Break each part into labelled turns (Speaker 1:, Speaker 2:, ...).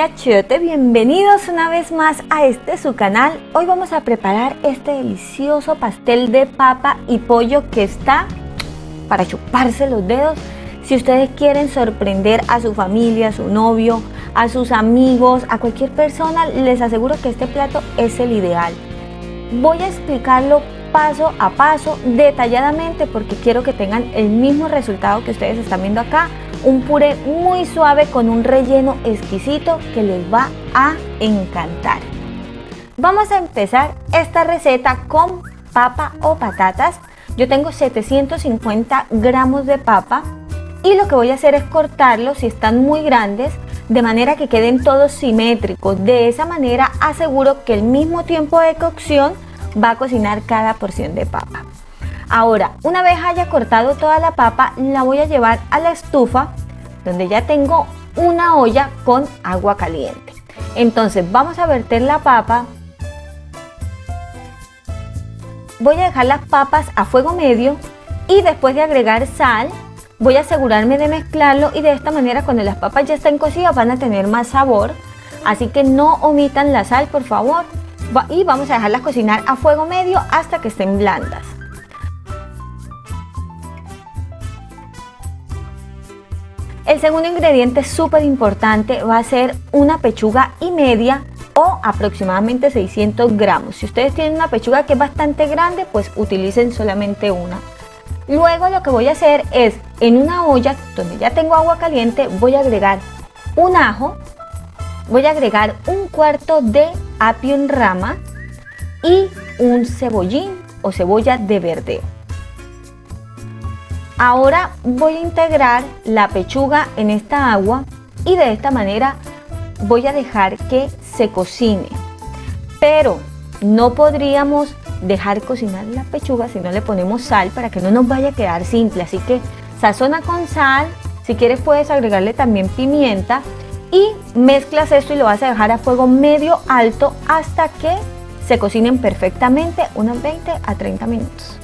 Speaker 1: familia Chiote, bienvenidos una vez más a su canal. Hoy vamos a preparar este delicioso pastel de papa y pollo que está para chuparse los dedos. Si ustedes quieren sorprender a su familia, a su novio, a sus amigos, a cualquier persona, les aseguro que este plato es el ideal. Voy a explicarlo paso a paso, detalladamente, porque quiero que tengan el mismo resultado que ustedes están viendo acá. Un puré muy suave con un relleno exquisito que les va a encantar. Vamos a empezar esta receta con papa o patatas. Yo tengo 750 gramos de papa y lo que voy a hacer es cortarlos, si están muy grandes, de manera que queden todos simétricos. De esa manera aseguro que el mismo tiempo de cocción va a cocinar cada porción de papa. Ahora, una vez haya cortado toda la papa, la voy a llevar a la estufa, donde ya tengo una olla con agua caliente. Entonces vamos a verter la papa. Voy a dejar las papas a fuego medio y después de agregar sal, voy a asegurarme de mezclarlo, y de esta manera cuando las papas ya estén cocidas van a tener más sabor. Así que no omitan la sal, por favor. Y vamos a dejarlas cocinar a fuego medio hasta que estén blandas. El segundo ingrediente súper importante va a ser una pechuga y media, o aproximadamente 600 gramos. Si ustedes tienen una pechuga que es bastante grande, pues utilicen solamente una. Luego lo que voy a hacer es, en una olla donde ya tengo agua caliente, voy a agregar un ajo, voy a agregar un cuarto de apio en rama y un cebollín o cebolla de verdeo. Ahora voy a integrar la pechuga en esta agua y de esta manera voy a dejar que se cocine. Pero no podríamos dejar cocinar la pechuga si no le ponemos sal, para que no nos vaya a quedar simple. Así que sazona con sal, si quieres puedes agregarle también pimienta y mezclas esto y lo vas a dejar a fuego medio alto hasta que se cocinen perfectamente, unos 20 a 30 minutos.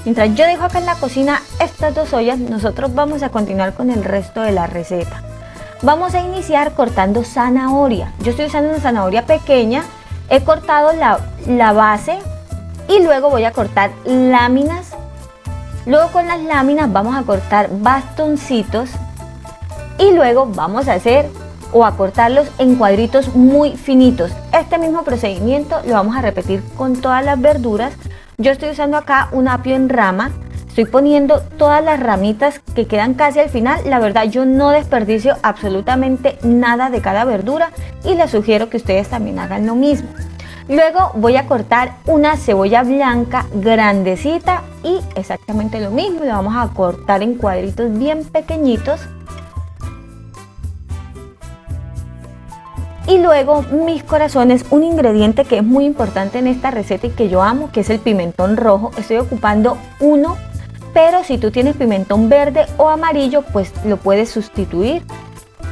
Speaker 1: Mientras yo dejo acá en la cocina estas dos ollas, nosotros vamos a continuar con el resto de la receta. Vamos a iniciar cortando zanahoria. Yo estoy usando una zanahoria pequeña, he cortado la base y luego voy a cortar láminas. Luego con las láminas vamos a cortar bastoncitos y luego vamos a hacer o a cortarlos en cuadritos muy finitos. Este mismo procedimiento lo vamos a repetir con todas las verduras. Yo estoy usando acá un apio en rama, estoy poniendo todas las ramitas que quedan casi al final. La verdad, yo no desperdicio absolutamente nada de cada verdura y les sugiero que ustedes también hagan lo mismo. Luego voy a cortar una cebolla blanca grandecita y exactamente lo mismo, lo vamos a cortar en cuadritos bien pequeñitos. Y luego, mis corazones, un ingrediente que es muy importante en esta receta y que yo amo, que es el pimentón rojo. Estoy ocupando uno, pero si tú tienes pimentón verde o amarillo, pues lo puedes sustituir.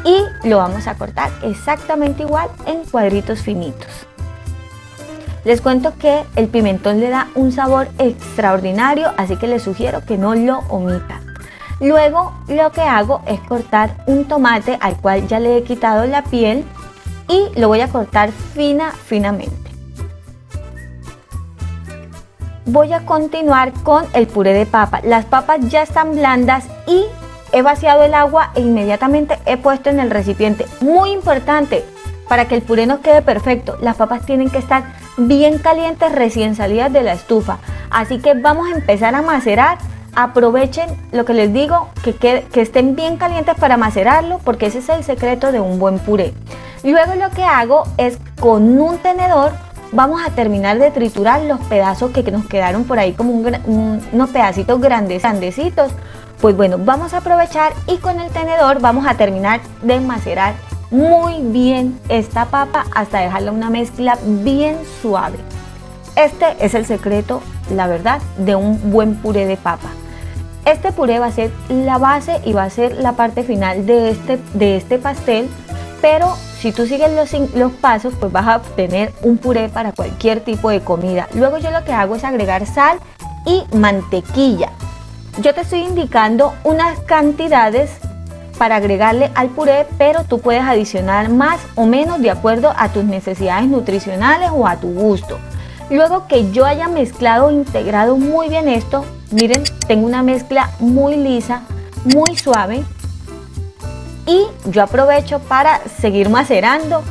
Speaker 1: Y lo vamos a cortar exactamente igual en cuadritos finitos. Les cuento que el pimentón le da un sabor extraordinario, así que les sugiero que no lo omitan. Luego lo que hago es cortar un tomate al cual ya le he quitado la piel y lo voy a cortar finamente. Voy a continuar con el puré de papa. Las papas ya están blandas y he vaciado el agua e inmediatamente he puesto en el recipiente. Muy importante, para que el puré nos quede perfecto, las papas tienen que estar bien calientes recién salidas de la estufa. Así que vamos a empezar a macerar. Aprovechen lo que les digo, que estén bien calientes para macerarlo, porque ese es el secreto de un buen puré. Luego lo que hago es, con un tenedor vamos a terminar de triturar los pedazos que nos quedaron por ahí, como unos pedacitos grandecitos. Pues bueno, vamos a aprovechar y con el tenedor vamos a terminar de macerar muy bien esta papa hasta dejarla una mezcla bien suave. Este es el secreto, la verdad, de un buen puré de papa. Este puré va a ser la base y va a ser la parte final de este pastel, pero si tú sigues los pasos, pues vas a obtener un puré para cualquier tipo de comida. Luego yo lo que hago es agregar sal y mantequilla. Yo te estoy indicando unas cantidades para agregarle al puré, pero tú puedes adicionar más o menos de acuerdo a tus necesidades nutricionales o a tu gusto. Luego que yo haya mezclado e integrado muy bien esto, miren, tengo una mezcla muy lisa, muy suave, y yo aprovecho para seguir macerando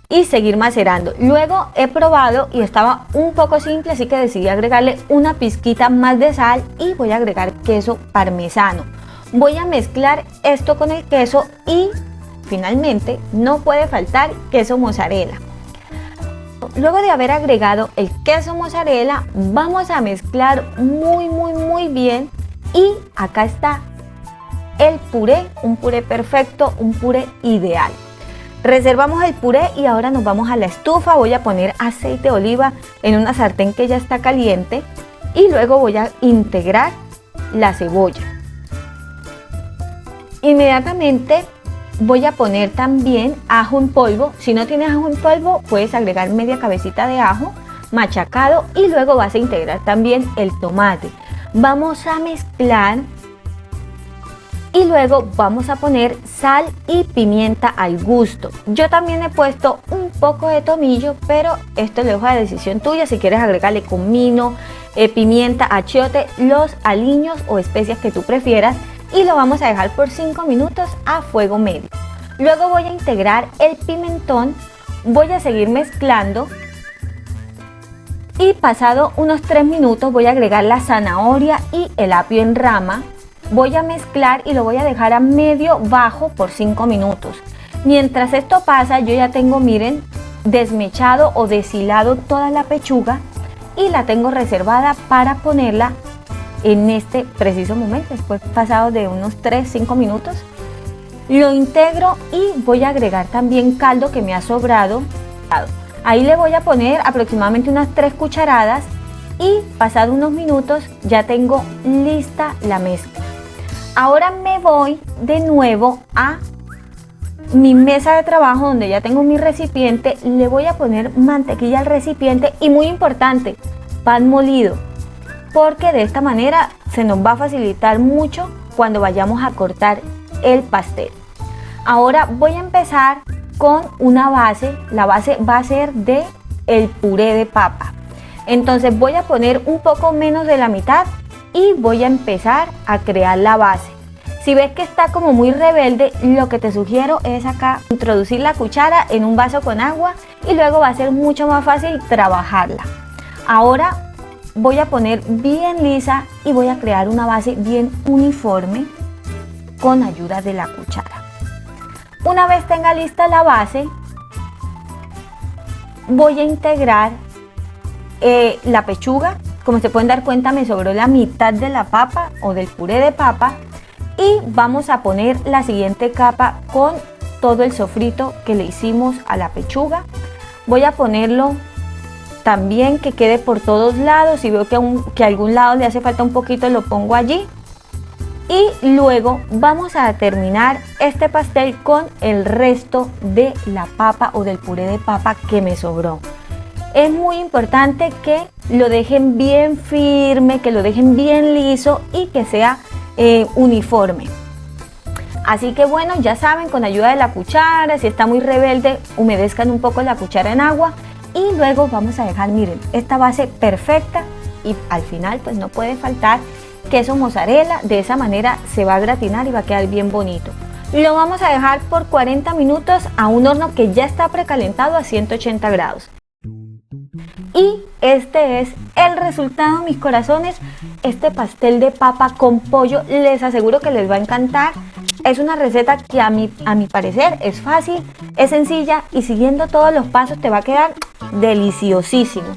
Speaker 1: y seguir macerando. Luego he probado y estaba un poco simple, así que decidí agregarle una pizquita más de sal y voy a agregar queso parmesano. Voy a mezclar esto con el queso y finalmente no puede faltar queso mozzarella. Luego de haber agregado el queso mozzarella, vamos a mezclar muy bien, y acá está el puré, un puré perfecto, un puré ideal. Reservamos el puré y ahora nos vamos a la estufa. Voy a poner aceite de oliva en una sartén que ya está caliente y luego voy a integrar la cebolla. Inmediatamente voy a poner también ajo en polvo. Si no tienes ajo en polvo, puedes agregar media cabecita de ajo machacado y luego vas a integrar también el tomate. Vamos a mezclar y luego vamos a poner sal y pimienta al gusto. Yo también he puesto un poco de tomillo, pero esto lo dejo a decisión tuya. Si quieres agregarle comino, pimienta, achiote, los aliños o especias que tú prefieras, y lo vamos a dejar por 5 minutos a fuego medio. Luego voy a integrar el pimentón, voy a seguir mezclando y pasado unos 3 minutos voy a agregar la zanahoria y el apio en rama. Voy a mezclar y lo voy a dejar a medio bajo por 5 minutos. Mientras esto pasa, yo ya tengo, miren, desmechado o deshilado toda la pechuga y la tengo reservada para ponerla en este preciso momento. Después, pasado de unos 3-5 minutos, lo integro y voy a agregar también caldo que me ha sobrado. Ahí le voy a poner aproximadamente unas 3 cucharadas y pasado unos minutos ya tengo lista la mezcla. Ahora me voy de nuevo a mi mesa de trabajo donde ya tengo mi recipiente. Le voy a poner mantequilla al recipiente y, muy importante, pan molido, porque de esta manera se nos va a facilitar mucho cuando vayamos a cortar el pastel. Ahora voy a empezar con una base. La base va a ser de el puré de papa. Entonces voy a poner un poco menos de la mitad y voy a empezar a crear la base. Si ves que está como muy rebelde, lo que te sugiero es acá introducir la cuchara en un vaso con agua y luego va a ser mucho más fácil trabajarla. Ahora voy a poner bien lisa y voy a crear una base bien uniforme con ayuda de la cuchara. Una vez tenga lista la base, voy a integrar la pechuga. Como se pueden dar cuenta, me sobró la mitad de la papa o del puré de papa, y vamos a poner la siguiente capa con todo el sofrito que le hicimos a la pechuga. Voy a ponerlo también que quede por todos lados. Si veo que a algún lado le hace falta un poquito, lo pongo allí. Y luego vamos a terminar este pastel con el resto de la papa o del puré de papa que me sobró. Es muy importante que lo dejen bien firme, que lo dejen bien liso y que sea uniforme. Así que bueno, ya saben, con ayuda de la cuchara, si está muy rebelde, humedezcan un poco la cuchara en agua y luego vamos a dejar, miren, esta base perfecta, y al final pues no puede faltar queso mozzarella. De esa manera se va a gratinar y va a quedar bien bonito. Lo vamos a dejar por 40 minutos a un horno que ya está precalentado a 180 grados. Y este es el resultado, mis corazones. Este pastel de papa con pollo les aseguro que les va a encantar. Es una receta que a mi parecer es fácil, es sencilla y siguiendo todos los pasos te va a quedar deliciosísimo.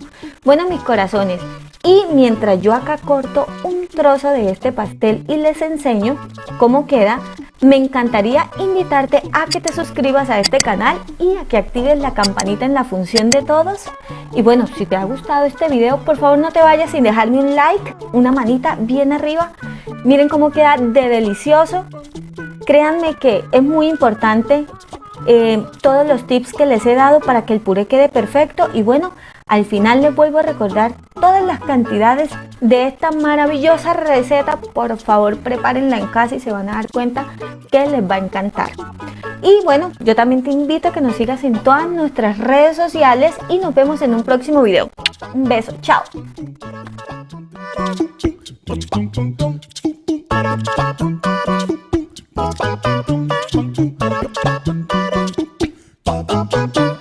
Speaker 1: Bueno, mis corazones, y mientras yo acá corto un trozo de este pastel y les enseño cómo queda, me encantaría invitarte a que te suscribas a este canal y a que actives la campanita en la función de todos. Y bueno, si te ha gustado este video, por favor no te vayas sin dejarme un like, una manita bien arriba. Miren cómo queda de delicioso. Créanme que es muy importante todos los tips que les he dado para que el puré quede perfecto. Y bueno, al final les vuelvo a recordar todas las cantidades de esta maravillosa receta, por favor prepárenla en casa y se van a dar cuenta que les va a encantar. Y bueno, yo también te invito a que nos sigas en todas nuestras redes sociales y nos vemos en un próximo video. Un beso, chao.
Speaker 2: Ba-ba-ba-ba